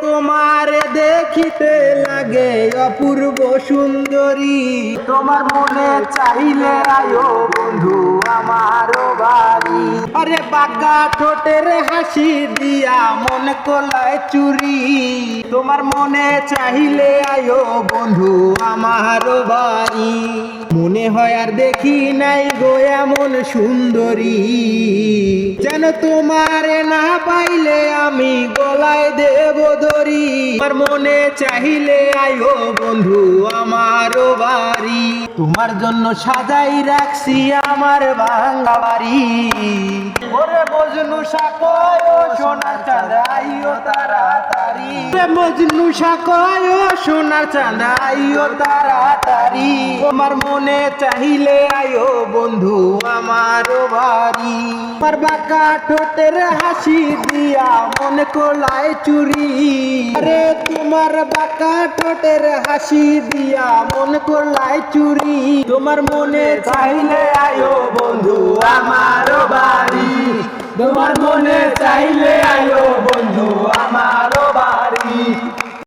তোমার দেখিতে লাগে অপূর্ব সুন্দরী। তোমার মনে চাইলে আয়ো বন্ধু আমার বাড়ি। আরে বাঁকা ঠোঁটের হাসি দিয়া মন কোলায় চুরি। তোমার মনে চাইলে আয়ো বন্ধু আমার বাড়ি। মনে হয় আর দেখি নাই গো এমন সুন্দরী, যেন তোমারে না পাইলে আমি গলায় দেব দড়ি। তোমার মনে চাইলে আয়ো বন্ধু আমার বাড়ি। তোমার জন্য সাজাই রাখছি আমার ভাঙা বাড়ি। ওরে মজনু সাকয় ও সোনার চাঁদ আইও তাড়াতাড়ি। মজনু সাকয় ও সোনার চাঁদ আইও তাড়াতাড়ি। তোমার মনে চাইলে আয়ো বন্ধু আমার বাড়ি। আমার বাঁকা ঠোঁটের হাসি দিয়া মন কোলায় চুরি। আরে তোমার বাঁকা ঠোঁটের হাসি দিয়া মন কোলায় চুরি। তোমার মনে চাইলে আয়ো বন্ধু আমার বাড়ি। তোমার মনে চাইলে আয়ো বন্ধু আমার বাড়ি।